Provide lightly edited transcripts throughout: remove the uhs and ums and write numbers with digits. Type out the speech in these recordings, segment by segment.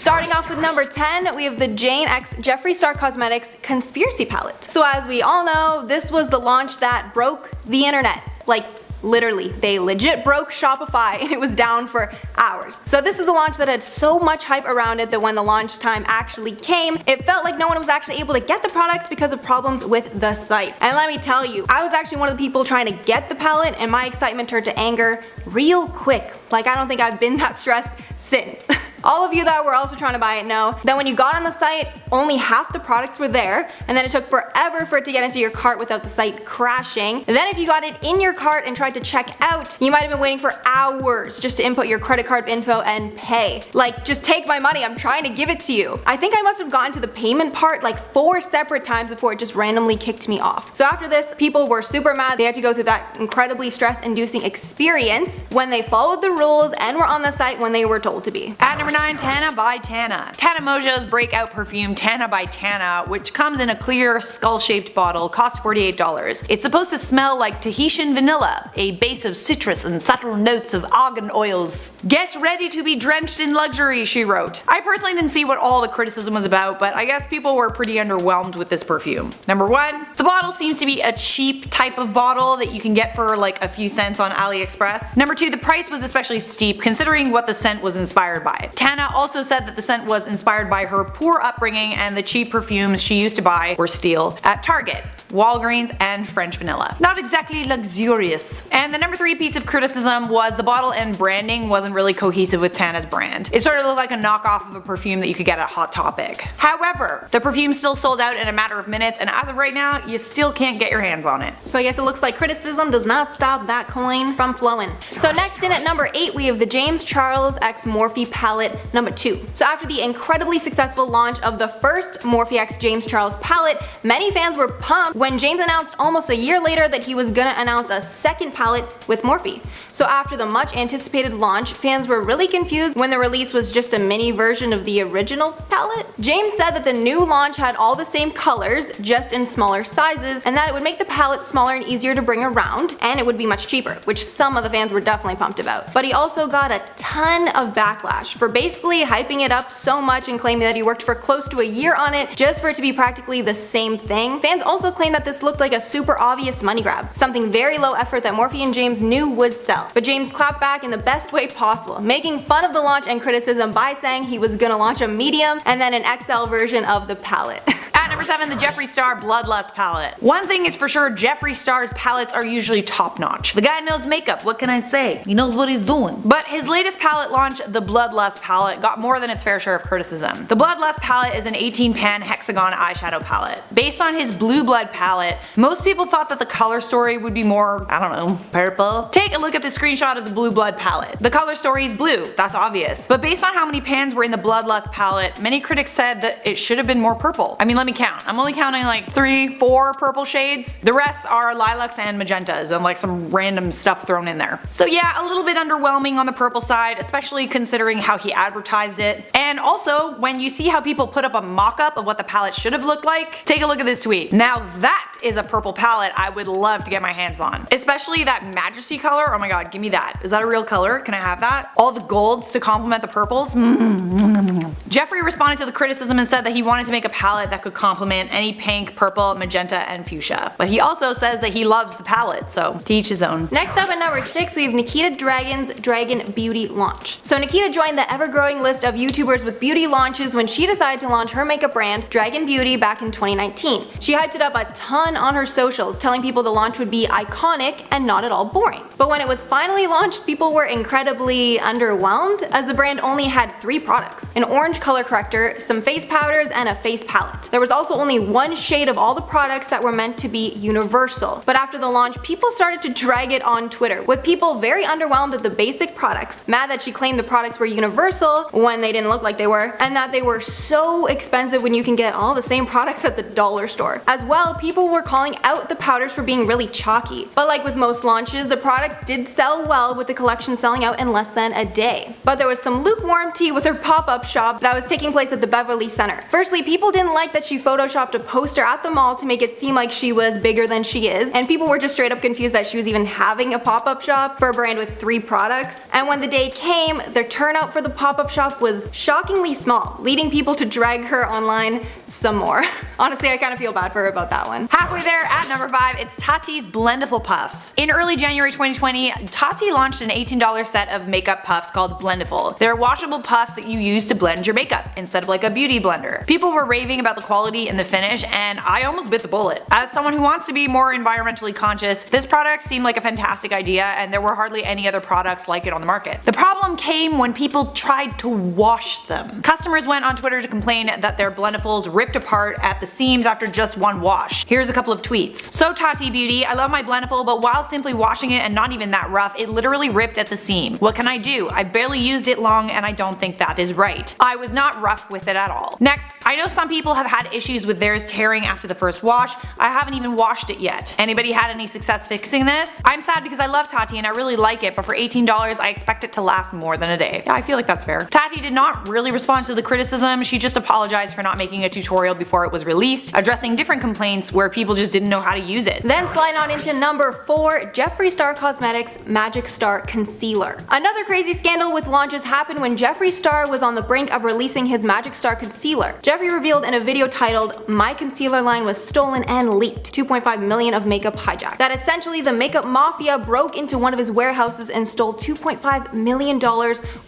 Starting off with number 10, we have the Jane X Jeffree Star Cosmetics Conspiracy Palette. So as we all know, this was the launch that broke the internet. Like, literally, they legit broke Shopify and it was down for hours. So this is a launch that had so much hype around it that when the launch time actually came, it felt like no one was actually able to get the products because of problems with the site. And let me tell you, I was actually one of the people trying to get the palette and my excitement turned to anger real quick. Like, I don't think I've been that stressed since. All of you that were also trying to buy it know that when you got on the site, only half the products were there, and then it took forever for it to get into your cart without the site crashing. And then if you got it in your cart and tried to check out, you might have been waiting for hours just to input your credit card info and pay. Like, just take my money, I'm trying to give it to you. I think I must have gotten to the payment part like 4 separate times before it just randomly kicked me off. So after this, people were super mad. They had to go through that incredibly stress-inducing experience when they followed the rules and were on the site when they were told to be. At number 9, Tana by Tana. Tana Mojo's breakout perfume Tana by Tana, which comes in a clear skull-shaped bottle, costs $48. It's supposed to smell like Tahitian vanilla, a base of citrus and subtle notes of argan oils. Get ready to be drenched in luxury, she wrote. I personally didn't see what all the criticism was about, but I guess people were pretty underwhelmed with this perfume. Number 1, the bottle seems to be a cheap type of bottle that you can get for like a few cents on AliExpress. Number 2, the price was especially steep considering what the scent was inspired by. Tana also said that the scent was inspired by her poor upbringing and the cheap perfumes she used to buy or steal at Target, Walgreens, and French Vanilla. Not exactly luxurious. And the number 3 piece of criticism was the bottle and branding wasn't really cohesive with Tana's brand. It sort of looked like a knockoff of a perfume that you could get at Hot Topic. However, the perfume still sold out in a matter of minutes, and as of right now, you still can't get your hands on it. So I guess it looks like criticism does not stop that coin from flowing. So next in at number 8, we have the James Charles X Morphe palette number 2. So after the incredibly successful launch of the first Morphe X James Charles palette, many fans were pumped when James announced almost a year later that he was gonna announce a second palette with Morphe. So after the much anticipated launch, fans were really confused when the release was just a mini version of the original palette. James said that the new launch had all the same colors, just in smaller sizes, and that it would make the palette smaller and easier to bring around, and it would be much cheaper, which some of the fans were definitely pumped about. But he also got a ton of backlash for basically hyping it up so much and claiming that he worked for close to a year on it just for it to be practically the same thing. Fans also claimed that this looked like a super obvious money grab, something very low effort that Morphe and James knew would sell. But James clapped back in the best way possible, making fun of the launch and criticism by saying he was gonna launch a medium and then an XL version of the palette. At number 7, the Jeffree Star Bloodlust palette. One thing is for sure, Jeffree Star's palettes are usually top notch. The guy knows makeup, what can I say? He knows what he's doing. But his latest palette launch, the Bloodlust palette, got more than its fair share of criticism. The Bloodlust palette is an 18-pan hexagon eyeshadow palette. Based on his Blue Blood palette, most people thought that the color story would be more, I don't know, purple. Take a look at the screenshot of the Blue Blood palette. The color story is blue, that's obvious. But based on how many pans were in the Bloodlust palette, many critics said that it should have been more purple. I mean, let me count. I'm only counting like 3, 4 purple shades. The rest are lilacs and magentas and like some random stuff thrown in there. So yeah, a little bit underwhelming on the purple side, especially considering how he advertised it. And also, when you see how people put up a mock-up of what the palette should have looked like, take a look at this tweet. Now that is a purple palette I would love to get my hands on. Especially that Majesty color, oh my god, give me that. Is that a real color? Can I have that? All the golds to complement the purples? Jeffree responded to the criticism and said that he wanted to make a palette that could complement any pink, purple, magenta, and fuchsia. But he also says that he loves the palette, so to each his own. Next up at number 6, we have Nikita Dragun's Dragun Beauty launch. So Nikita joined the ever-growing list of YouTubers with beauty launches when she decided to launch her makeup brand, Dragun Beauty, back in 2019. She hyped it up a ton on her socials, telling people the launch would be iconic and not at all boring. But when it was finally launched, people were incredibly underwhelmed, as the brand only had 3 products: an orange color corrector, some face powders, and a face palette. There was also only 1 shade of all the products that were meant to be universal. But after the launch, people started to drag it on Twitter, with people very underwhelmed at the basic products, mad that she claimed the products were universal when they didn't look like they were, and that they were so expensive when you can get all the same products at the dollar store. As well, people were calling out the powders for being really chalky. But like with most launches, the products did sell well, with the collection selling out in less than a day. But there was some lukewarm tea with her pop-up shop that was taking taking place at the Beverly Center. Firstly, people didn't like that she photoshopped a poster at the mall to make it seem like she was bigger than she is, and people were just straight up confused that she was even having a pop-up shop for a brand with 3 products. And when the day came, the turnout for the pop-up shop was shockingly small, leading people to drag her online some more. Honestly, I kind of feel bad for her about that one. Halfway there at number 5, it's Tati's Blendiful Puffs. In early January 2020, Tati launched an $18 set of makeup puffs called Blendiful. They're washable puffs that you use to blend your makeup instead of like a beauty blender. People were raving about the quality and the finish, and I almost bit the bullet. As someone who wants to be more environmentally conscious, this product seemed like a fantastic idea, and there were hardly any other products like it on the market. The problem came when people tried to wash them. Customers went on Twitter to complain that their Blendifuls ripped apart at the seams after just one wash. Here's a couple of tweets. So Tati Beauty, I love my Blendiful, but while simply washing it and not even that rough, it literally ripped at the seam. What can I do? I barely used it long and I don't think that is right. I was not rough with it at all. Next, I know some people have had issues with theirs tearing after the first wash. I haven't even washed it yet. Anybody had any success fixing this? I'm sad because I love Tati and I really like it, but for $18 I expect it to last more than a day. Yeah, I feel like that's fair. Tati did not really respond to the criticism. She just apologized for not making a tutorial before it was released, addressing different complaints where people just didn't know how to use it. Then sliding on into number 4, Jeffree Star Cosmetics Magic Star Concealer. Another crazy scandal with launches happened when Jeffree Star was on the brink of releasing his Magic Star Concealer. Jeffree revealed in a video titled "My Concealer Line Was Stolen and Leaked, 2.5 million of makeup hijacked," that essentially the makeup mafia broke into one of his warehouses and stole $2.5 million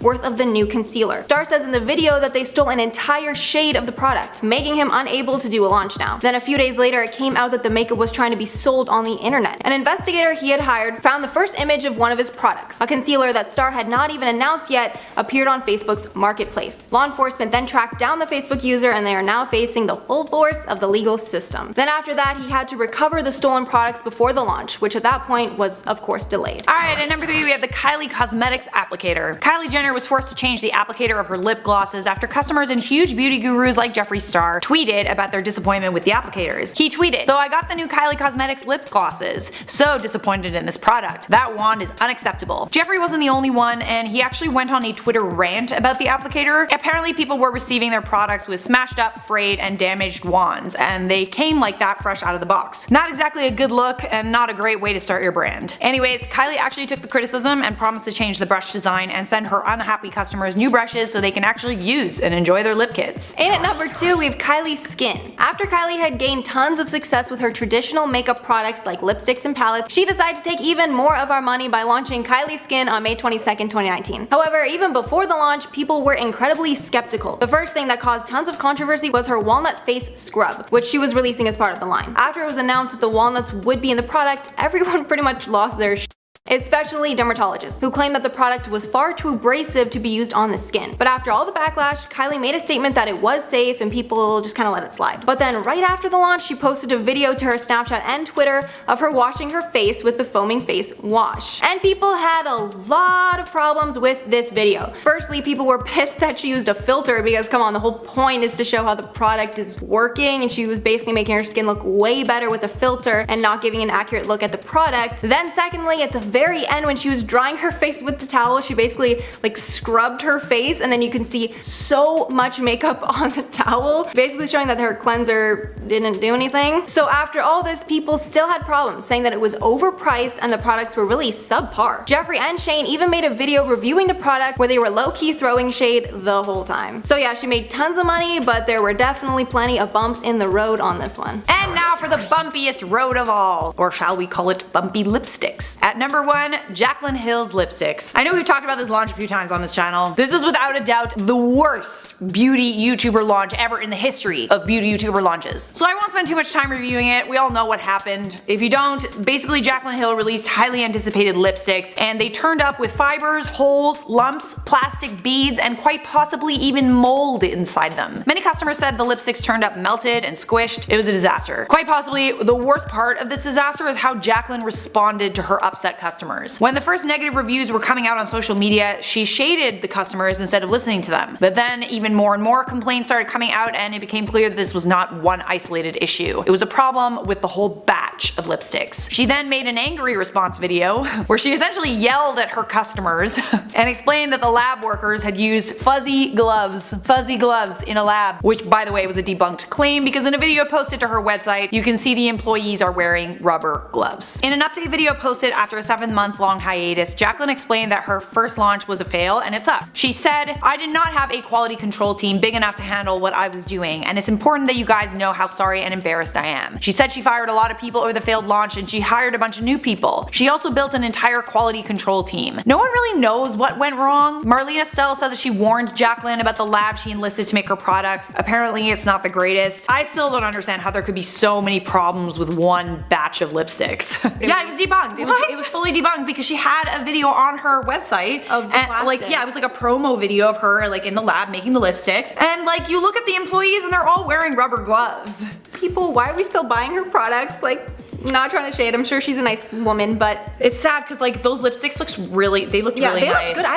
worth of the new concealer. Star says in the video that they stole an entire shade of the product, making him unable to do a launch now. Then a few days later it came out that the makeup was trying to be sold on the internet. An investigator he had hired found the first image of one of his products. A concealer that Star had not even announced yet appeared on Facebook's marketplace. Law enforcement then tracked down the Facebook user and they are now facing the full force of the legal system. Then after that he had to recover the stolen products before the launch, which at that point was of course delayed. Alright, at number 3 we have the Kylie Cosmetics Applicator. Kylie Jenner was forced to change the applicator of her lip glosses after customers and huge beauty gurus like Jeffree Star tweeted about their disappointment with the applicators. He tweeted, "So I got the new Kylie Cosmetics lip glosses. So disappointed in this product. That wand is unacceptable." Jeffree wasn't the only one, and he actually went on a Twitter rant about the applicator. Apparently people were receiving their products with smashed up, frayed, and damaged wands, and they came like that fresh out of the box. Not exactly a good look and not a great way to start your brand. Anyways, Kylie actually took the criticism and promised to change the brush design and send her unhappy customers new brushes so they can actually use and enjoy their lip kits. And at number 2 we have Kylie Skin. After Kylie had gained tons of success with her traditional makeup products like lipsticks and palettes, she decided to take even more of our money by launching Kylie Skin on May 22nd, 2019. However, even before the launch, people were incredibly skeptical. The first thing that caused tons of controversy was her walnut face scrub, which she was releasing as part of the line. After it was announced that the walnuts would be in the product, everyone pretty much lost their shit. Especially dermatologists, who claimed that the product was far too abrasive to be used on the skin. But after all the backlash, Kylie made a statement that it was safe and people just kinda let it slide. But then right after the launch, she posted a video to her Snapchat and Twitter of her washing her face with the foaming face wash. And people had a lot of problems with this video. Firstly, people were pissed that she used a filter because come on, the whole point is to show how the product is working, and she was basically making her skin look way better with a filter and not giving an accurate look at the product. Then secondly, at the very end when she was drying her face with the towel, she basically like scrubbed her face and then you can see so much makeup on the towel, basically showing that her cleanser didn't do anything. So after all this, people still had problems, saying that it was overpriced and the products were really subpar. Jeffree and Shane even made a video reviewing the product where they were low-key throwing shade the whole time. So yeah, she made tons of money, but there were definitely plenty of bumps in the road on this one. And now for the bumpiest road of all, or shall we call it bumpy lipsticks. At number 1, Jaclyn Hill's lipsticks. I know we've talked about this launch a few times on this channel. This is without a doubt the worst beauty YouTuber launch ever in the history of beauty YouTuber launches. So I won't spend too much time reviewing it. We all know what happened. If you don't, basically Jaclyn Hill released highly anticipated lipsticks and they turned up with fibers, holes, lumps, plastic beads, and quite possibly even mold inside them. Many customers said the lipsticks turned up melted and squished. It was a disaster. Quite possibly the worst part of this disaster is how Jaclyn responded to her upset customers. When the first negative reviews were coming out on social media, she shaded the customers instead of listening to them. But then even more and more complaints started coming out and it became clear that this was not one isolated issue. It was a problem with the whole batch. batch of lipsticks. She then made an angry response video where she essentially yelled at her customers and explained that the lab workers had used fuzzy gloves in a lab, which by the way was a debunked claim because in a video posted to her website, you can see the employees are wearing rubber gloves. In an update video posted after a 7-month-long hiatus, Jaclyn explained that her first launch was a fail and it's up. She said, "I did not have a quality control team big enough to handle what I was doing, and it's important that you guys know how sorry and embarrassed I am." She said she fired a lot of people over the failed launch and she hired a bunch of new people. She also built an entire quality control team. No one really knows what went wrong. Marlena Stell said that she warned Jaclyn about the lab she enlisted to make her products. Apparently it's not the greatest. I still don't understand how there could be so many problems with one batch of lipsticks. Yeah, it was debunked. It was fully debunked because she had a video on her website of the plastic. it was like a promo video of her like in the lab making the lipsticks, and like you look at the employees and they're all wearing rubber gloves. People, why are we still buying her products? Like, not trying to shade, I'm sure she's a nice woman, but it's sad because like those lipsticks looked really nice. Looked good.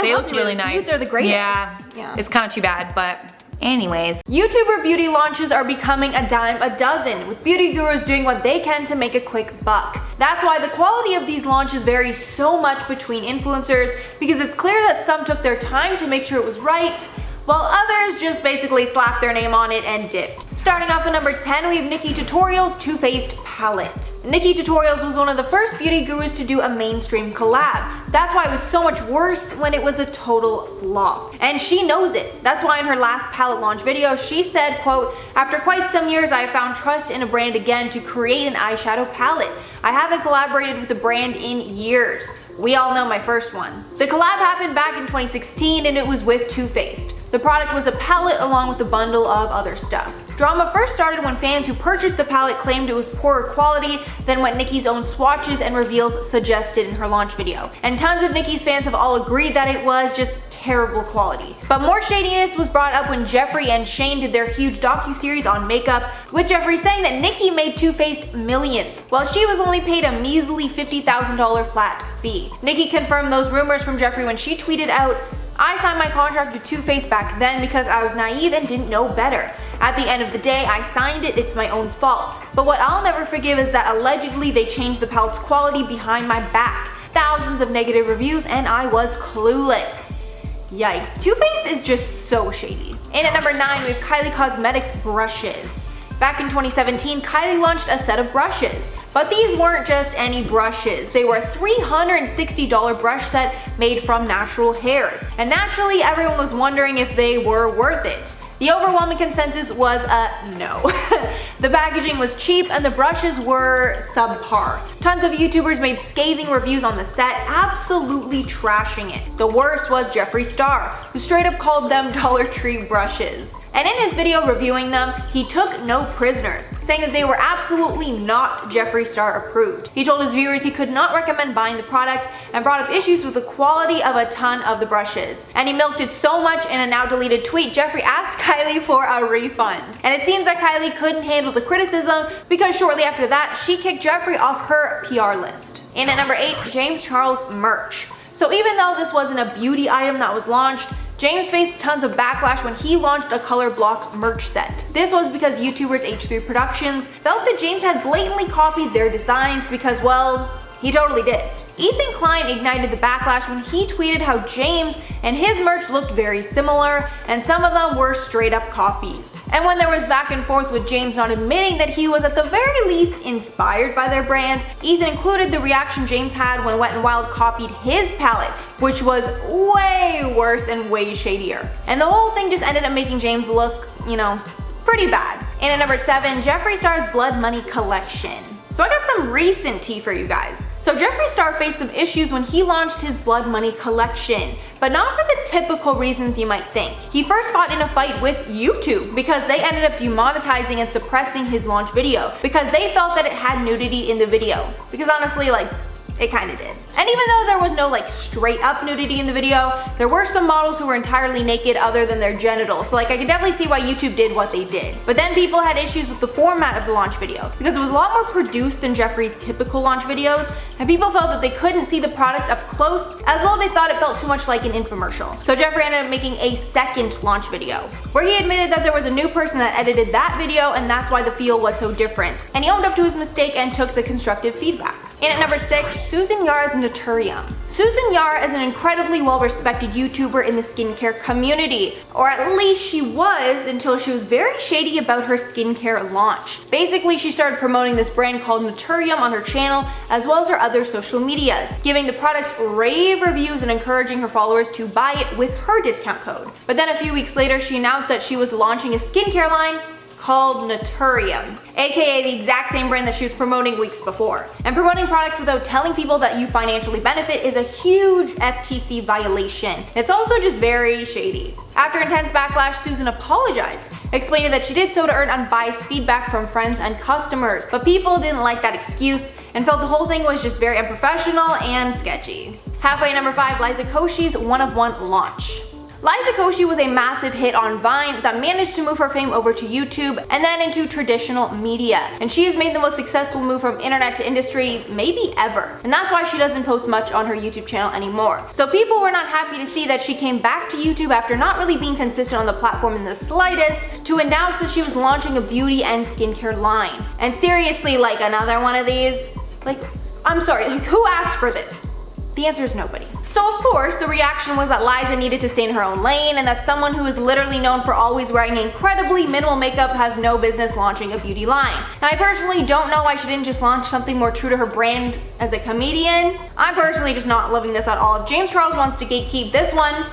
They looked really nice. They're the greatest. Yeah. It's kind of too bad, but anyways. YouTuber beauty launches are becoming a dime a dozen, with beauty gurus doing what they can to make a quick buck. That's why the quality of these launches varies so much between influencers, because it's clear that some took their time to make sure it was right, while others just basically slapped their name on it and dipped. Starting off at number 10, we have Nikkie Tutorials Too Faced Palette. Nikkie Tutorials was one of the first beauty gurus to do a mainstream collab. That's why it was so much worse when it was a total flop. And she knows it. That's why in her last palette launch video, she said, quote, "After quite some years, I have found trust in a brand again to create an eyeshadow palette. I haven't collaborated with the brand in years. We all know my first one." The collab happened back in 2016 and it was with Too Faced. The product was a palette along with a bundle of other stuff. Drama first started when fans who purchased the palette claimed it was poorer quality than what Nikkie's own swatches and reveals suggested in her launch video. And tons of Nikkie's fans have all agreed that it was just terrible quality. But more shadiness was brought up when Jeffree and Shane did their huge docu-series on makeup, with Jeffree saying that Nikkie made Too Faced millions, while she was only paid a measly $50,000 flat fee. Nikkie confirmed those rumors from Jeffree when she tweeted out, "I signed my contract with Too Faced back then because I was naive and didn't know better. At the end of the day, I signed it, it's my own fault. But what I'll never forgive is that allegedly they changed the palette's quality behind my back. Thousands of negative reviews and I was clueless." Yikes, Too Faced is just so shady. And at number 9, we have Kylie Cosmetics brushes. Back in 2017, Kylie launched a set of brushes. But these weren't just any brushes. They were a $360 brush set made from natural hairs. And naturally, everyone was wondering if they were worth it. The overwhelming consensus was no. The packaging was cheap and the brushes were subpar. Tons of YouTubers made scathing reviews on the set, absolutely trashing it. The worst was Jeffree Star, who straight up called them Dollar Tree brushes. And in his video reviewing them, he took no prisoners, saying that they were absolutely not Jeffree Star approved. He told his viewers he could not recommend buying the product and brought up issues with the quality of a ton of the brushes. And he milked it so much in a now deleted tweet, Jeffree asked Kylie for a refund. And it seems that Kylie couldn't handle the criticism because shortly after that, she kicked Jeffree off her PR list. And at number 8, James Charles merch. So even though this wasn't a beauty item that was launched, James faced tons of backlash when he launched a color block merch set. This was because YouTubers H3 Productions felt that James had blatantly copied their designs because, well, he totally did. Ethan Klein ignited the backlash when he tweeted how James and his merch looked very similar, and some of them were straight up copies. And when there was back and forth with James not admitting that he was at the very least inspired by their brand, Ethan included the reaction James had when Wet n Wild copied his palette, which was way worse and way shadier. And the whole thing just ended up making James look, pretty bad. And at number 7, Jeffree Star's Blood Money collection. So I got some recent tea for you guys. So Jeffree Star faced some issues when he launched his Blood Money collection, but not for the typical reasons you might think. He first got in a fight with YouTube because they ended up demonetizing and suppressing his launch video because they felt that it had nudity in the video. Because honestly, It kinda did. And even though there was no like straight up nudity in the video, there were some models who were entirely naked other than their genitals. So like I can definitely see why YouTube did what they did. But then people had issues with the format of the launch video because it was a lot more produced than Jeffree's typical launch videos, and people felt that they couldn't see the product up close, as well they thought it felt too much like an infomercial. So Jeffree ended up making a second launch video where he admitted that there was a new person that edited that video and that's why the feel was so different. And he owned up to his mistake and took the constructive feedback. And at number 6, Susan Yara's NATURIUM. Susan Yara is an incredibly well-respected YouTuber in the skincare community, or at least she was until she was very shady about her skincare launch. Basically, she started promoting this brand called NATURIUM on her channel as well as her other social medias, giving the products rave reviews and encouraging her followers to buy it with her discount code. But then a few weeks later, she announced that she was launching a skincare line called NATURIUM, aka the exact same brand that she was promoting weeks before. And promoting products without telling people that you financially benefit is a huge FTC violation. It's also just very shady. After intense backlash, Susan apologized, explaining that she did so to earn unbiased feedback from friends and customers. But people didn't like that excuse and felt the whole thing was just very unprofessional and sketchy. Halfway at number 5, Liza Koshy's One of One launch. Liza Koshy was a massive hit on Vine that managed to move her fame over to YouTube and then into traditional media. And she has made the most successful move from internet to industry maybe ever. And that's why she doesn't post much on her YouTube channel anymore. So people were not happy to see that she came back to YouTube after not really being consistent on the platform in the slightest to announce that she was launching a beauty and skincare line. And seriously, like another one of these? Like, I'm sorry, like who asked for this? The answer is nobody. So of course, the reaction was that Liza needed to stay in her own lane and that someone who is literally known for always wearing incredibly minimal makeup has no business launching a beauty line. Now I personally don't know why she didn't just launch something more true to her brand as a comedian. I'm personally just not loving this at all. If James Charles wants to gatekeep this one,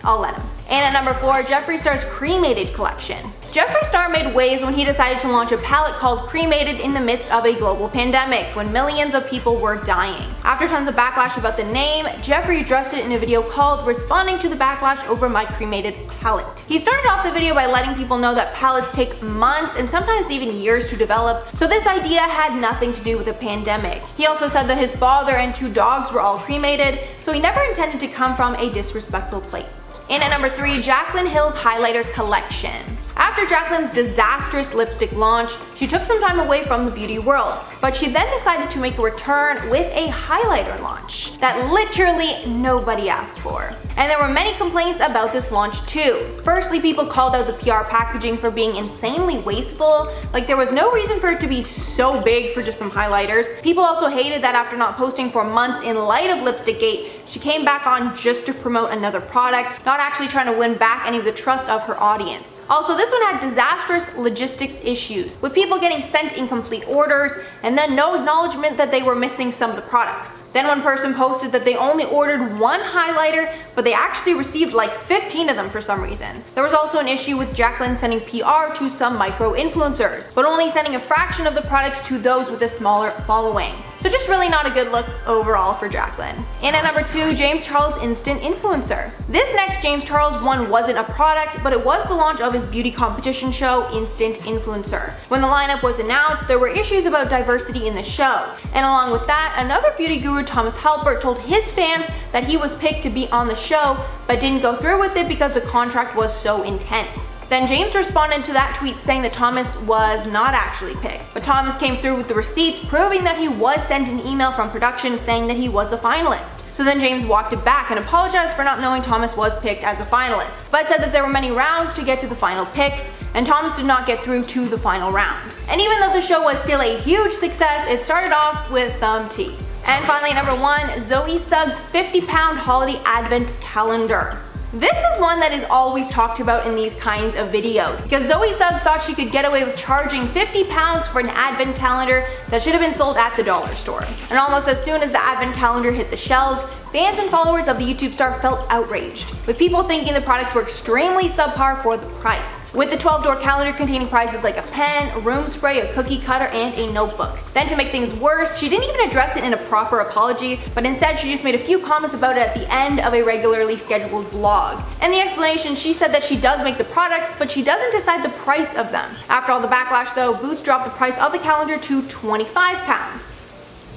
I'll let him. And at number 4, Jeffree Star's Cremated collection. Jeffree Star made waves when he decided to launch a palette called Cremated in the midst of a global pandemic, when millions of people were dying. After tons of backlash about the name, Jeffree addressed it in a video called Responding to the Backlash Over My Cremated Palette. He started off the video by letting people know that palettes take months and sometimes even years to develop, so this idea had nothing to do with a pandemic. He also said that his father and 2 dogs were all cremated, so he never intended to come from a disrespectful place. And at number 3, Jaclyn Hill's Highlighter Collection. After Jaclyn's disastrous lipstick launch, she took some time away from the beauty world, but she then decided to make a return with a highlighter launch that literally nobody asked for. And there were many complaints about this launch too. Firstly, people called out the PR packaging for being insanely wasteful, like there was no reason for it to be so big for just some highlighters. People also hated that after not posting for months in light of Lipstickgate, she came back on just to promote another product, not actually trying to win back any of the trust of her audience. Also, this one had disastrous logistics issues, with people getting sent incomplete orders and then no acknowledgement that they were missing some of the products. Then one person posted that they only ordered 1 highlighter, but they actually received like 15 of them for some reason. There was also an issue with Jaclyn sending PR to some micro-influencers, but only sending a fraction of the products to those with a smaller following. So just really not a good look overall for Jaclyn. And at number 2, James Charles Instant Influencer. This next James Charles one wasn't a product, but it was the launch of his beauty competition show, Instant Influencer. When the lineup was announced, there were issues about diversity in the show. And along with that, another beauty guru, Thomas Halpert, told his fans that he was picked to be on the show, but didn't go through with it because the contract was so intense. Then James responded to that tweet saying that Thomas was not actually picked, but Thomas came through with the receipts proving that he was sent an email from production saying that he was a finalist. So then James walked it back and apologized for not knowing Thomas was picked as a finalist, but said that there were many rounds to get to the final picks, and Thomas did not get through to the final round. And even though the show was still a huge success, it started off with some tea. And finally, number 1, Zoe Sugg's 50-pound holiday advent calendar. This is one that is always talked about in these kinds of videos, because Zoe Sugg thought she could get away with charging 50 pounds for an advent calendar that should have been sold at the dollar store. And almost as soon as the advent calendar hit the shelves, fans and followers of the YouTube star felt outraged, with people thinking the products were extremely subpar for the price. With the 12-door calendar containing prizes like a pen, a room spray, a cookie cutter, and a notebook. Then to make things worse, she didn't even address it in a proper apology, but instead she just made a few comments about it at the end of a regularly scheduled vlog. And the explanation, she said that she does make the products, but she doesn't decide the price of them. After all the backlash though, Boots dropped the price of the calendar to 25 pounds.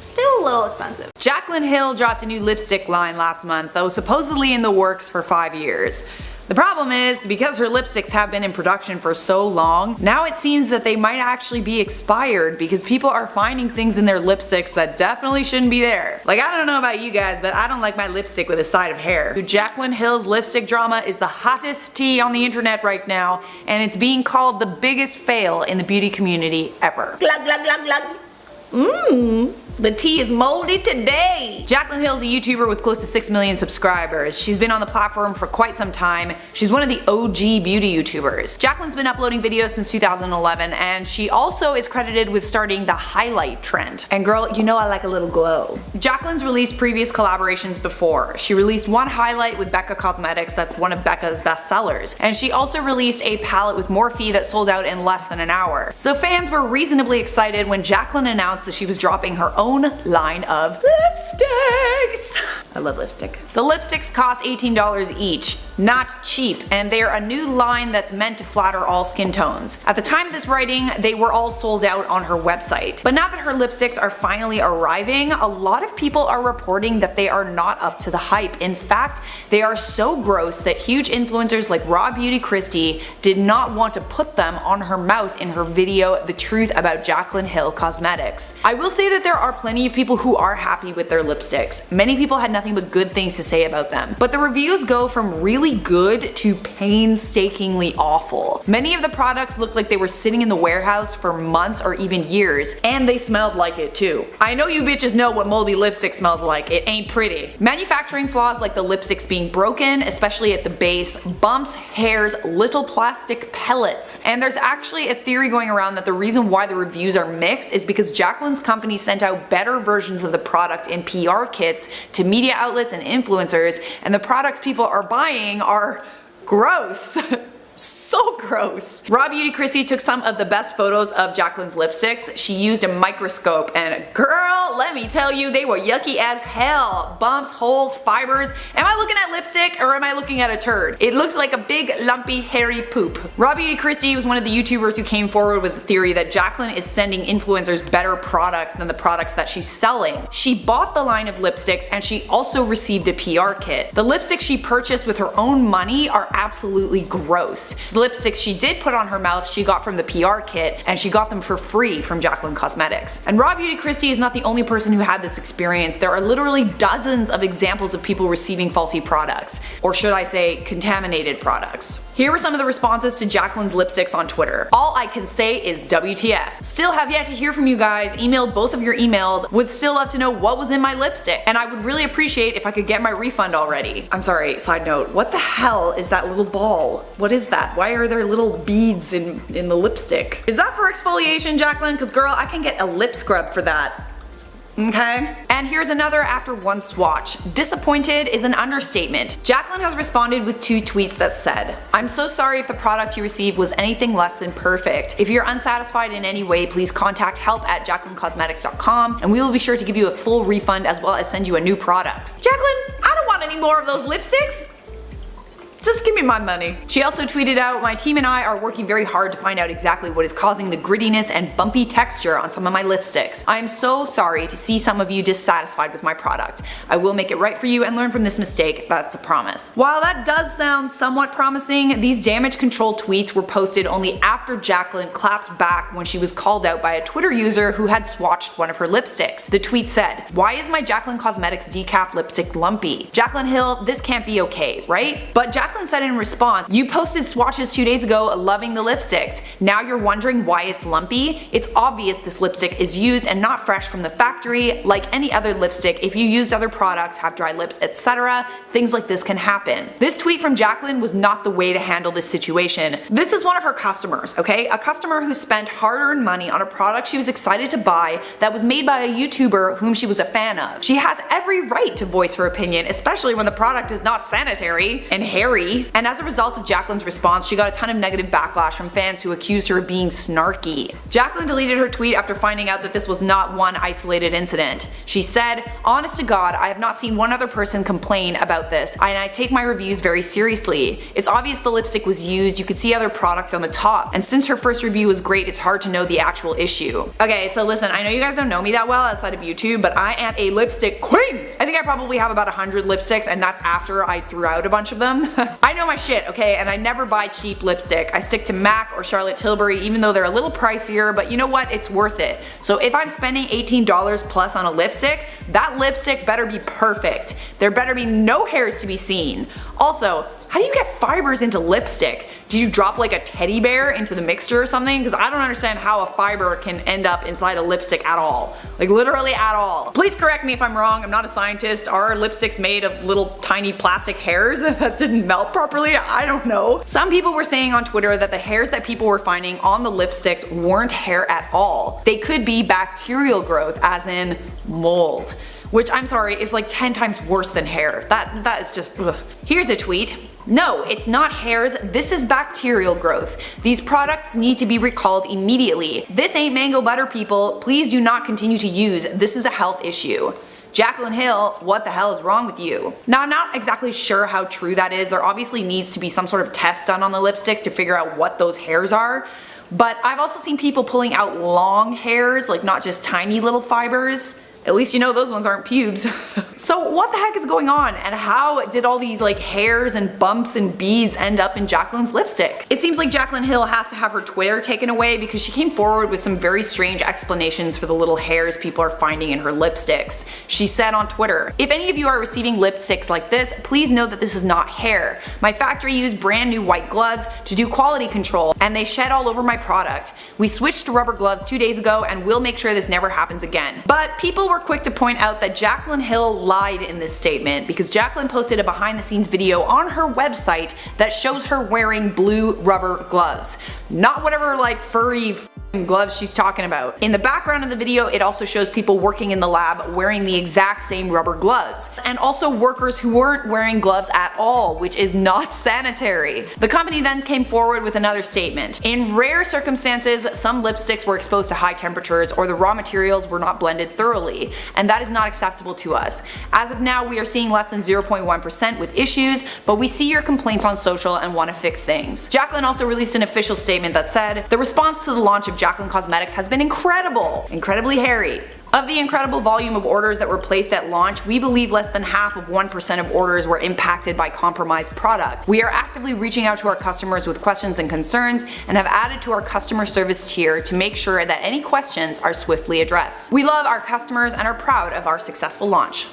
Still a little expensive. Jaclyn Hill dropped a new lipstick line last month that was supposedly in the works for 5 years. The problem is, because her lipsticks have been in production for so long, now it seems that they might actually be expired because people are finding things in their lipsticks that definitely shouldn't be there. Like, I don't know about you guys, but I don't like my lipstick with a side of hair. Jaclyn Hill's lipstick drama is the hottest tea on the internet right now, and it's being called the biggest fail in the beauty community ever. Glug glug glug glug. The tea is moldy today! Jaclyn Hill's a YouTuber with close to 6 million subscribers. She's been on the platform for quite some time. She's one of the OG beauty YouTubers. Jaclyn's been uploading videos since 2011, and she also is credited with starting the highlight trend. And girl, you know I like a little glow. Jaclyn's released previous collaborations before. She released one highlight with Becca Cosmetics that's one of Becca's best sellers. And she also released a palette with Morphe that sold out in less than an hour. So fans were reasonably excited when Jaclyn announced that she was dropping her own line of lipsticks. I love lipstick. The lipsticks cost $18 each. Not cheap, and they are a new line that's meant to flatter all skin tones. At the time of this writing, they were all sold out on her website. But now that her lipsticks are finally arriving, a lot of people are reporting that they are not up to the hype. In fact, they are so gross that huge influencers like Raw Beauty Christie did not want to put them on her mouth in her video The Truth About Jaclyn Hill Cosmetics. I will say that there are plenty of people who are happy with their lipsticks. Many people had nothing but good things to say about them. But the reviews go from really good to painstakingly awful. Many of the products looked like they were sitting in the warehouse for months or even years, and they smelled like it too. I know you bitches know what moldy lipstick smells like. It ain't pretty. Manufacturing flaws like the lipsticks being broken, especially at the base, bumps, hairs, little plastic pellets. And there's actually a theory going around that the reason why the reviews are mixed is because Jaclyn's company sent out better versions of the product in PR kits to media outlets and influencers, and the products people are buying are gross. So gross. Raw Beauty Christie took some of the best photos of Jaclyn's lipsticks. She used a microscope, and girl, let me tell you, they were yucky as hell. Bumps, holes, fibers. Am I looking at lipstick or am I looking at a turd? It looks like a big, lumpy, hairy poop. Raw Beauty Christie was one of the YouTubers who came forward with the theory that Jaclyn is sending influencers better products than the products that she's selling. She bought the line of lipsticks, and she also received a PR kit. The lipsticks she purchased with her own money are absolutely gross. The lipsticks she did put on her mouth she got from the PR kit, and she got them for free from Jaclyn Cosmetics. And Raw Beauty Christie is not the only person who had this experience. There are literally dozens of examples of people receiving faulty products, or should I say contaminated products. Here were some of the responses to Jaclyn's lipsticks on Twitter. All I can say is WTF. Still have yet to hear from you guys. Emailed both of your emails. Would still love to know what was in my lipstick, and I would really appreciate if I could get my refund already. I'm sorry, side note, what the hell is that little ball? What is that? Why are there little beads in the lipstick? Is that for exfoliation, Jaclyn? Cause girl, I can get a lip scrub for that. Okay? And here's another after one swatch. Disappointed is an understatement. Jaclyn has responded with 2 tweets that said, "I'm so sorry if the product you received was anything less than perfect. If you're unsatisfied in any way, please contact help@jaclyncosmetics.com and we will be sure to give you a full refund as well as send you a new product." Jaclyn, I don't want any more of those lipsticks. Just give me my money. She also tweeted out, "My team and I are working very hard to find out exactly what is causing the grittiness and bumpy texture on some of my lipsticks. I am so sorry to see some of you dissatisfied with my product. I will make it right for you and learn from this mistake, that's a promise." While that does sound somewhat promising, these damage control tweets were posted only after Jaclyn clapped back when she was called out by a Twitter user who had swatched one of her lipsticks. The tweet said, "Why is my Jaclyn Cosmetics decaf lipstick lumpy? Jaclyn Hill, this can't be okay, right?" But Jaclyn said in response, "You posted swatches 2 days ago loving the lipsticks. Now you're wondering why it's lumpy? It's obvious this lipstick is used and not fresh from the factory. Like any other lipstick, if you used other products, have dry lips, etc., things like this can happen." This tweet from Jaclyn was not the way to handle this situation. This is one of her customers, okay? A customer who spent hard-earned money on a product she was excited to buy that was made by a YouTuber whom she was a fan of. She has every right to voice her opinion, especially when the product is not sanitary and hairy theory, and as a result of Jaclyn's response, she got a ton of negative backlash from fans who accused her of being snarky. Jaclyn deleted her tweet after finding out that this was not one isolated incident. She said, "Honest to God, I have not seen one other person complain about this, and I take my reviews very seriously. It's obvious the lipstick was used, you could see other product on the top, and since her first review was great, it's hard to know the actual issue." Okay, so listen, I know you guys don't know me that well outside of YouTube, but I am a lipstick queen! I think I probably have about 100 lipsticks, and that's after I threw out a bunch of them. I know my shit, okay, and I never buy cheap lipstick. I stick to MAC or Charlotte Tilbury, even though they're a little pricier, but you know what, it's worth it. So if I'm spending $18 plus on a lipstick, that lipstick better be perfect. There better be no hairs to be seen. Also, how do you get fibers into lipstick? Do you drop like a teddy bear into the mixture or something? Because I don't understand how a fiber can end up inside a lipstick at all. Like literally at all. Please correct me if I'm wrong, I'm not a scientist. Are lipsticks made of little tiny plastic hairs that didn't melt properly? I don't know. Some people were saying on Twitter that the hairs that people were finding on the lipsticks weren't hair at all. They could be bacterial growth, as in mold. Which, I'm sorry, is like 10 times worse than hair. That is just, ugh. Here's a tweet. "No, it's not hairs, this is bacterial growth. These products need to be recalled immediately. This ain't mango butter, people. Please do not continue to use. This is a health issue. Jaclyn Hill, what the hell is wrong with you?" Now, I'm not exactly sure how true that is. There obviously needs to be some sort of test done on the lipstick to figure out what those hairs are. But I've also seen people pulling out long hairs, like not just tiny little fibers. At least you know those ones aren't pubes. So what the heck is going on, and how did all these like hairs and bumps and beads end up in Jaclyn's lipstick? It seems like Jaclyn Hill has to have her Twitter taken away because she came forward with some very strange explanations for the little hairs people are finding in her lipsticks. She said on Twitter, "If any of you are receiving lipsticks like this, please know that this is not hair. My factory used brand new white gloves to do quality control, and they shed all over my product. We switched to rubber gloves 2 days ago, and we'll make sure this never happens again." But people were quick to point out that Jaclyn Hill lied in this statement because Jaclyn posted a behind the scenes video on her website that shows her wearing blue rubber gloves. Not whatever like furry gloves she's talking about. In the background of the video, it also shows people working in the lab wearing the exact same rubber gloves, and also workers who weren't wearing gloves at all, which is not sanitary. The company then came forward with another statement. "In rare circumstances, some lipsticks were exposed to high temperatures or the raw materials were not blended thoroughly, and that is not acceptable to us. As of now, we are seeing less than 0.1% with issues, but we see your complaints on social and want to fix things." Jaclyn also released an official statement that said, "The response to the launch of Jaclyn Cosmetics has been incredible, incredibly hairy. Of the incredible volume of orders that were placed at launch, we believe less than half of 1% of orders were impacted by compromised product. We are actively reaching out to our customers with questions and concerns and have added to our customer service tier to make sure that any questions are swiftly addressed. We love our customers and are proud of our successful launch."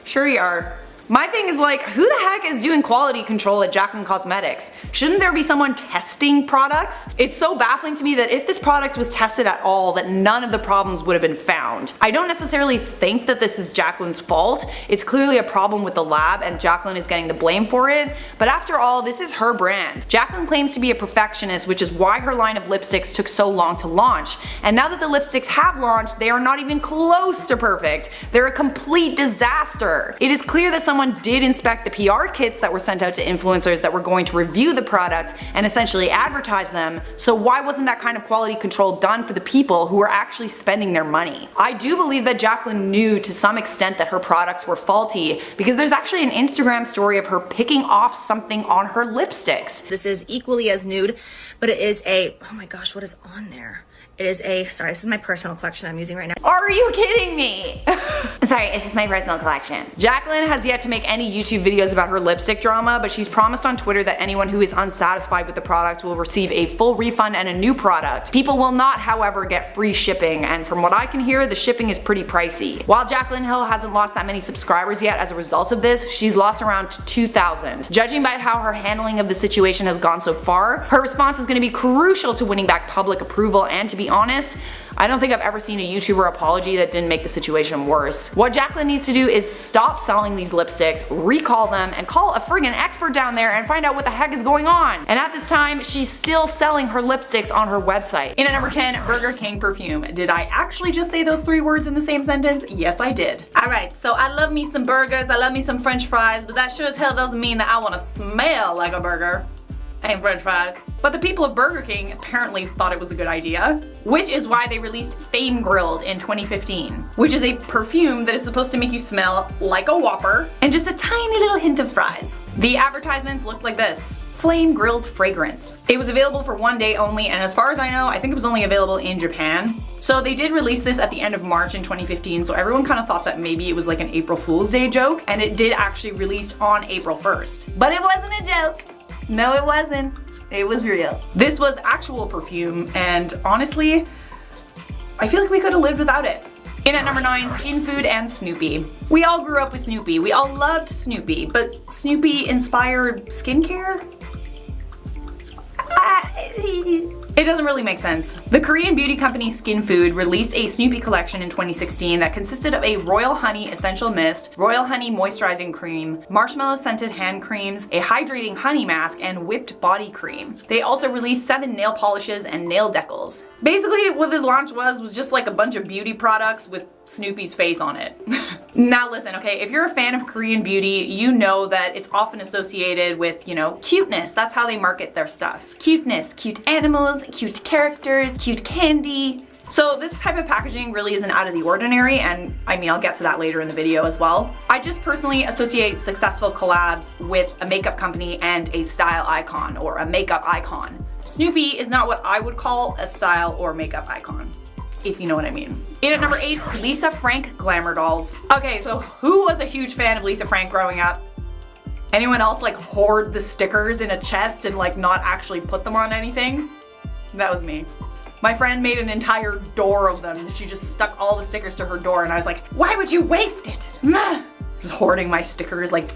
Sure you are. My thing is like, who the heck is doing quality control at Jaclyn Cosmetics? Shouldn't there be someone testing products? It's so baffling to me that if this product was tested at all, that none of the problems would have been found. I don't necessarily think that this is Jaclyn's fault. It's clearly a problem with the lab and Jaclyn is getting the blame for it, but after all, this is her brand. Jaclyn claims to be a perfectionist, which is why her line of lipsticks took so long to launch, and now that the lipsticks have launched, they are not even close to perfect. They're a complete disaster. It is clear that someone did inspect the PR kits that were sent out to influencers that were going to review the product and essentially advertise them, so why wasn't that kind of quality control done for the people who were actually spending their money? I do believe that Jaclyn knew to some extent that her products were faulty because there's actually an Instagram story of her picking off something on her lipsticks. This is equally as nude, but it is a, oh my gosh, what is on there? It is a, sorry, this is my personal collection I'm using right now. Are you kidding me? Sorry, it's just my personal collection. Jaclyn has yet to make any YouTube videos about her lipstick drama, but she's promised on Twitter that anyone who is unsatisfied with the product will receive a full refund and a new product. People will not, however, get free shipping, and from what I can hear, the shipping is pretty pricey. While Jaclyn Hill hasn't lost that many subscribers yet as a result of this, she's lost around 2,000. Judging by how her handling of the situation has gone so far, her response is going to be crucial to winning back public approval and to be be honest, I don't think I've ever seen a YouTuber apology that didn't make the situation worse. What Jaclyn needs to do is stop selling these lipsticks, recall them, and call a friggin' expert down there and find out what the heck is going on. And at this time, she's still selling her lipsticks on her website. In at number 10, Burger King perfume. Did I actually just say those 3 words in the same sentence? Yes, I did. Alright, so I love me some burgers, I love me some french fries, but that sure as hell doesn't mean that I want to smell like a burger and french fries. But the people of Burger King apparently thought it was a good idea, which is why they released Fame Grilled in 2015, which is a perfume that is supposed to make you smell like a Whopper and just a tiny little hint of fries. The advertisements looked like this: flame grilled fragrance. It was available for 1 day only, and as far as I know, I think it was only available in Japan. So they did release this at the end of March in 2015, so everyone kind of thought that maybe it was like an April Fool's Day joke, and it did actually release on April 1st. But it wasn't a joke. No, it wasn't. It was real. This was actual perfume, and honestly, I feel like we could have lived without it. In at number 9, Skinfood and Snoopy. We all grew up with Snoopy. We all loved Snoopy, but Snoopy inspired skincare? It doesn't really make sense. The Korean beauty company Skinfood released a Snoopy collection in 2016 that consisted of a Royal Honey Essential Mist, Royal Honey Moisturizing Cream, marshmallow scented hand creams, a hydrating honey mask, and whipped body cream. They also released 7 nail polishes and nail decals. Basically, what this launch was just like a bunch of beauty products with Snoopy's face on it. Now listen, okay, if you're a fan of Korean beauty, you know that it's often associated with, you know, cuteness. That's how they market their stuff. Cuteness, cute animals, cute characters, cute candy. So this type of packaging really isn't out of the ordinary, and I mean, I'll get to that later in the video as well. I just personally associate successful collabs with a makeup company and a style icon, or a makeup icon. Snoopy is not what I would call a style or makeup icon, if you know what I mean. In at number 8, Lisa Frank Glamour dolls. Okay, so who was a huge fan of Lisa Frank growing up? Anyone else like hoard the stickers in a chest and like not actually put them on anything? That was me. My friend made an entire door of them. She just stuck all the stickers to her door, and I was like, why would you waste it? Just hoarding my stickers like,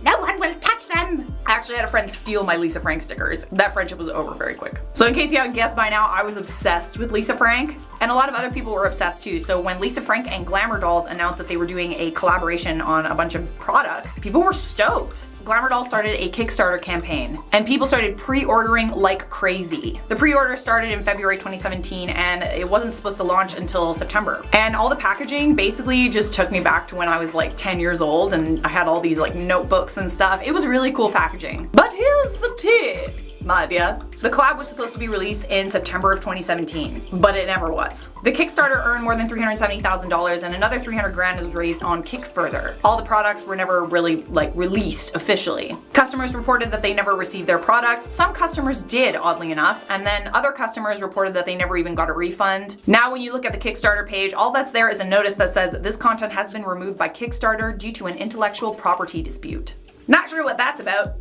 no one will touch them. I actually had a friend steal my Lisa Frank stickers. That friendship was over very quick. So in case you haven't guessed by now, I was obsessed with Lisa Frank, and a lot of other people were obsessed too. So when Lisa Frank and Glamour Dolls announced that they were doing a collaboration on a bunch of products, people were stoked. Glamour Dolls started a Kickstarter campaign, and people started pre-ordering like crazy. The pre-order started in February 2017, and it wasn't supposed to launch until September. And all the packaging basically just took me back to when I was like 10 years old, and I had all these like notebooks and stuff. It was really cool packaging. But here's the tip, my dear. The collab was supposed to be released in September of 2017, but it never was. The Kickstarter earned more than $370,000, and another 300 grand was raised on Kickfurther. All the products were never really like released officially. Customers reported that they never received their products. Some customers did, oddly enough, and then other customers reported that they never even got a refund. Now when you look at the Kickstarter page, all that's there is a notice that says this content has been removed by Kickstarter due to an intellectual property dispute. Not sure what that's about.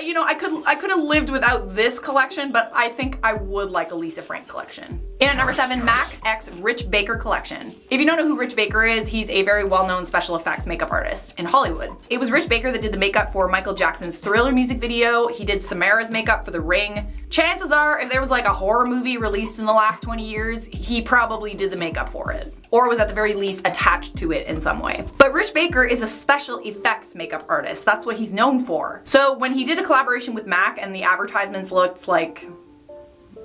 You know, I could have lived without this collection, but I think I would like a Lisa Frank collection. In at number 7, MAC X Rich Baker collection. If you don't know who Rich Baker is, he's a very well-known special effects makeup artist in Hollywood. It was Rich Baker that did the makeup for Michael Jackson's Thriller music video. He did Samara's makeup for The Ring. Chances are, if there was like a horror movie released in the last 20 years, he probably did the makeup for it, or was at the very least attached to it in some way. But Rich Baker is a special effects makeup artist. That's what he's known for. So when he did a collaboration with MAC and the advertisements looked like,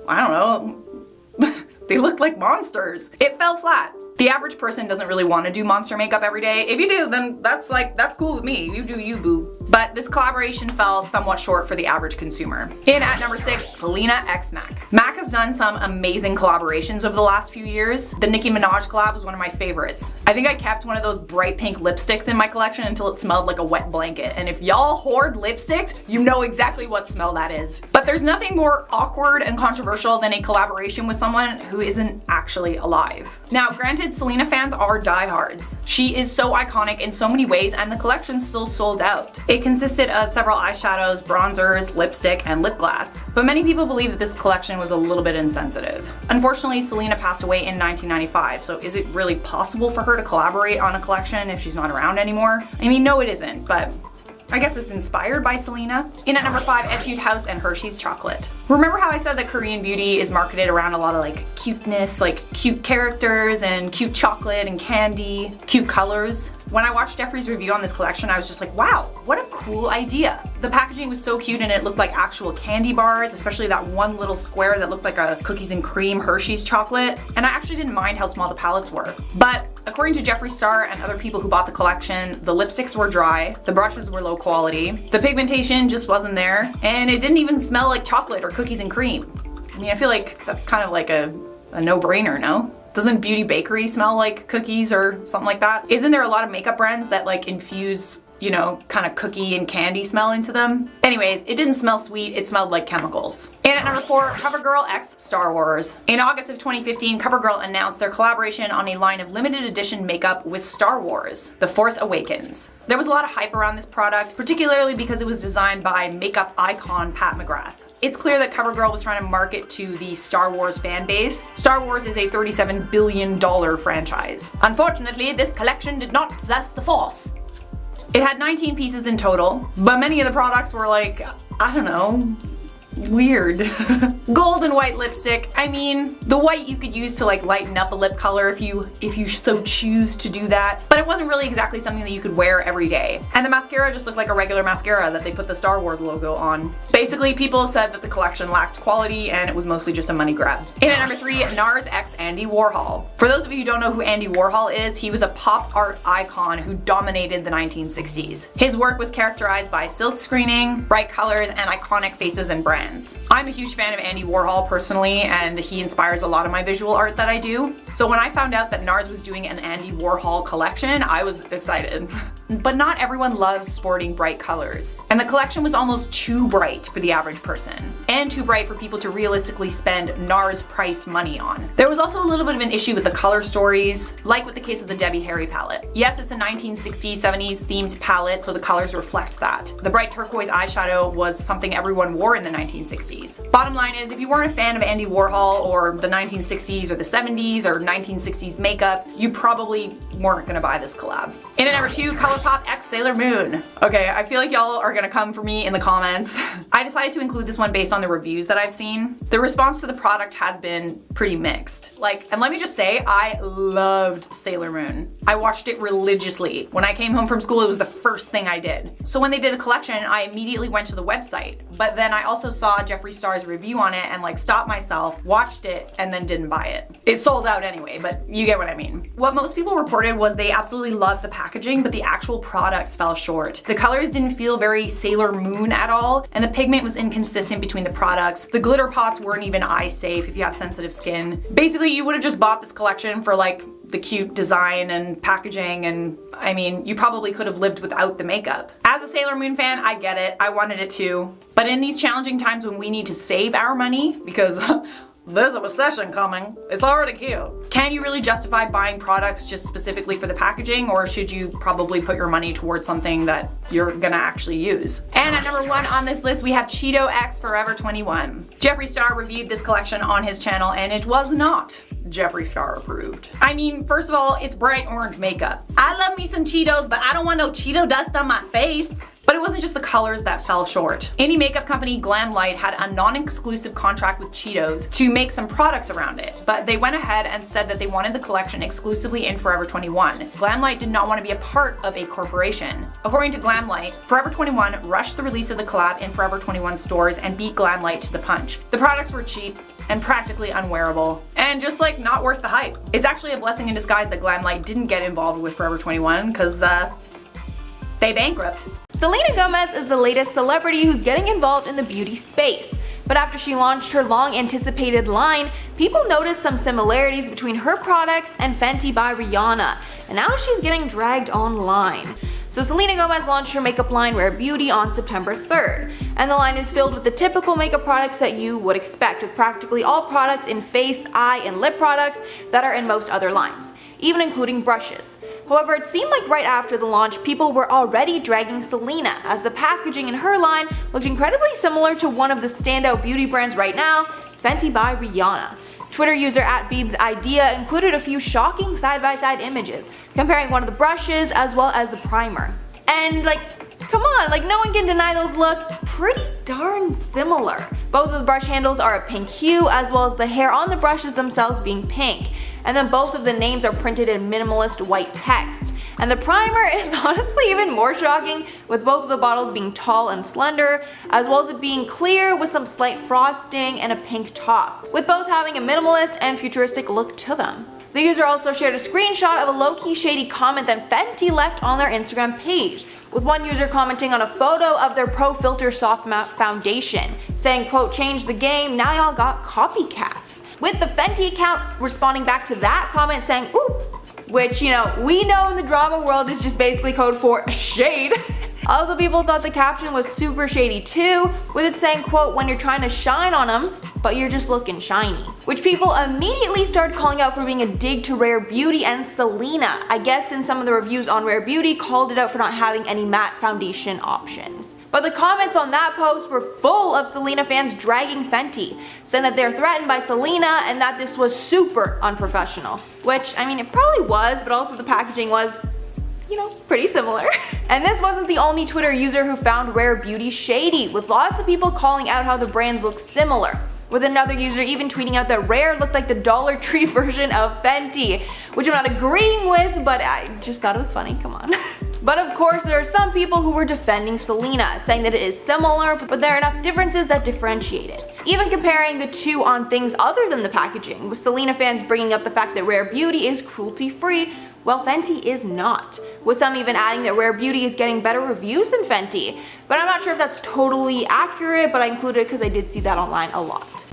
I don't know, they looked like monsters, it fell flat. The average person doesn't really want to do monster makeup every day. If you do, then that's cool with me. You do you, boo. But this collaboration fell somewhat short for the average consumer. In at number 6, Selena x MAC. MAC has done some amazing collaborations over the last few years. The Nicki Minaj collab was one of my favorites. I think I kept one of those bright pink lipsticks in my collection until it smelled like a wet blanket. And if y'all hoard lipsticks, you know exactly what smell that is. But there's nothing more awkward and controversial than a collaboration with someone who isn't actually alive. Now, granted, Selena fans are diehards. She is so iconic in so many ways, and the collection still sold out. It consisted of several eyeshadows, bronzers, lipstick, and lip gloss. But many people believe that this collection was a little bit insensitive. Unfortunately, Selena passed away in 1995, so is it really possible for her to collaborate on a collection if she's not around anymore? I mean, no it isn't, but I guess it's inspired by Selena. In at number 5, Etude House and Hershey's Chocolate. Remember how I said that Korean beauty is marketed around a lot of like cuteness, like cute characters and cute chocolate and candy, cute colors? When I watched Jeffree's review on this collection, I was just like, wow, what a cool idea. The packaging was so cute and it looked like actual candy bars, especially that one little square that looked like a cookies and cream Hershey's chocolate. And I actually didn't mind how small the palettes were. But according to Jeffree Star and other people who bought the collection, the lipsticks were dry, the brushes were low quality, the pigmentation just wasn't there, and it didn't even smell like chocolate or cookies and cream. I mean, I feel like that's kind of like a no-brainer, no? Doesn't Beauty Bakery smell like cookies or something like that? Isn't there a lot of makeup brands that like infuse, you know, kind of cookie and candy smell into them? Anyways, it didn't smell sweet, it smelled like chemicals. And at number 4, CoverGirl X Star Wars. In August of 2015, CoverGirl announced their collaboration on a line of limited edition makeup with Star Wars, The Force Awakens. There was a lot of hype around this product, particularly because it was designed by makeup icon Pat McGrath. It's clear that CoverGirl was trying to market to the Star Wars fan base. Star Wars is a $37 billion franchise. Unfortunately, this collection did not possess the Force. It had 19 pieces in total, but many of the products were like, I don't know, weird. Gold and white lipstick. I mean, the white you could use to like lighten up a lip color if you so choose to do that, but it wasn't really exactly something that you could wear every day. And the mascara just looked like a regular mascara that they put the Star Wars logo on. Basically, people said that the collection lacked quality and it was mostly just a money grab. In at number 3, NARS x Andy Warhol. For those of you who don't know who Andy Warhol is, he was a pop art icon who dominated the 1960s. His work was characterized by silk screening, bright colors, and iconic faces and brands. I'm a huge fan of Andy Warhol personally, and he inspires a lot of my visual art that I do. So when I found out that NARS was doing an Andy Warhol collection, I was excited. But not everyone loves sporting bright colors. And the collection was almost too bright for the average person, and too bright for people to realistically spend NARS price money on. There was also a little bit of an issue with the color stories, like with the case of the Debbie Harry palette. Yes, it's a 1960s, 70s themed palette, so the colors reflect that. The bright turquoise eyeshadow was something everyone wore in the 1960s. Bottom line is, if you weren't a fan of Andy Warhol or the 1960s or the 70s or 1960s makeup, you probably weren't gonna buy this collab. In at number 2, ColourPop X Sailor Moon. Okay, I feel like y'all are gonna come for me in the comments. I decided to include this one based on the reviews that I've seen. The response to the product has been pretty mixed. And let me just say, I loved Sailor Moon. I watched it religiously. When I came home from school, it was the first thing I did. So when they did a collection, I immediately went to the website. But then I also saw Jeffree Star's review on it and like stopped myself, watched it, and then didn't buy it. It sold out anyway, but you get what I mean. What most people reported was they absolutely loved the packaging, but the actual products fell short. The colors didn't feel very Sailor Moon at all, and the pigment was inconsistent between the products. The glitter pots weren't even eye safe if you have sensitive skin. Basically, you would have just bought this collection for like the cute design and packaging, and I mean, you probably could have lived without the makeup. As a Sailor Moon fan, I get it. I wanted it too. But in these challenging times when we need to save our money, because there's a recession coming, it's already cute. Can you really justify buying products just specifically for the packaging, or should you probably put your money towards something that you're gonna actually use? And at number 1 on this list, we have Cheeto X Forever 21. Jeffree Star reviewed this collection on his channel, and it was not Jeffree Star approved. I mean, first of all, it's bright orange makeup. I love me some Cheetos, but I don't want no Cheeto dust on my face. But it wasn't just the colors that fell short. Indie makeup company Glamlight had a non-exclusive contract with Cheetos to make some products around it, but they went ahead and said that they wanted the collection exclusively in Forever 21. Glamlight did not want to be a part of a corporation. According to Glamlight, Forever 21 rushed the release of the collab in Forever 21 stores and beat Glamlight to the punch. The products were cheap and practically unwearable, and just like not worth the hype. It's actually a blessing in disguise that Glamlight didn't get involved with Forever 21, because they bankrupt. Selena Gomez is the latest celebrity who's getting involved in the beauty space. But after she launched her long-anticipated line, people noticed some similarities between her products and Fenty by Rihanna, and now she's getting dragged online. So Selena Gomez launched her makeup line Rare Beauty on September 3rd, and the line is filled with the typical makeup products that you would expect, with practically all products in face, eye, and lip products that are in most other lines, even including brushes. However, it seemed like right after the launch, people were already dragging Selena, as the packaging in her line looked incredibly similar to one of the standout beauty brands right now, Fenty by Rihanna. Twitter user @BeebsIdea included a few shocking side-by-side images, comparing one of the brushes as well as the primer. And Come on, like no one can deny those look pretty darn similar. Both of the brush handles are a pink hue, as well as the hair on the brushes themselves being pink. And then both of the names are printed in minimalist white text. And the primer is honestly even more shocking, with both of the bottles being tall and slender, as well as it being clear with some slight frosting and a pink top, with both having a minimalist and futuristic look to them. The user also shared a screenshot of a low-key shady comment that Fenty left on their Instagram page, with one user commenting on a photo of their Pro Filter Soft Matte Foundation, saying, quote, "Change the game, now y'all got copycats." With the Fenty account responding back to that comment saying, "Ooh," which, you know, we know in the drama world is just basically code for shade. Also, people thought the caption was super shady too, with it saying, quote, "When you're trying to shine on them, but you're just looking shiny," which people immediately started calling out for being a dig to Rare Beauty and Selena. I guess in some of the reviews on Rare Beauty called it out for not having any matte foundation options. But the comments on that post were full of Selena fans dragging Fenty, saying that they're threatened by Selena and that this was super unprofessional. Which, I mean, it probably was, but also the packaging was, you know, pretty similar. And this wasn't the only Twitter user who found Rare Beauty shady, with lots of people calling out how the brands look similar, with another user even tweeting out that Rare looked like the Dollar Tree version of Fenty, which I'm not agreeing with, but I just thought it was funny, come on. But of course, there are some people who were defending Selena, saying that it is similar, but there are enough differences that differentiate it. Even comparing the two on things other than the packaging, with Selena fans bringing up the fact that Rare Beauty is cruelty-free, while Fenty is not, with some even adding that Rare Beauty is getting better reviews than Fenty. But I'm not sure if that's totally accurate, but I included it because I did see that online a lot.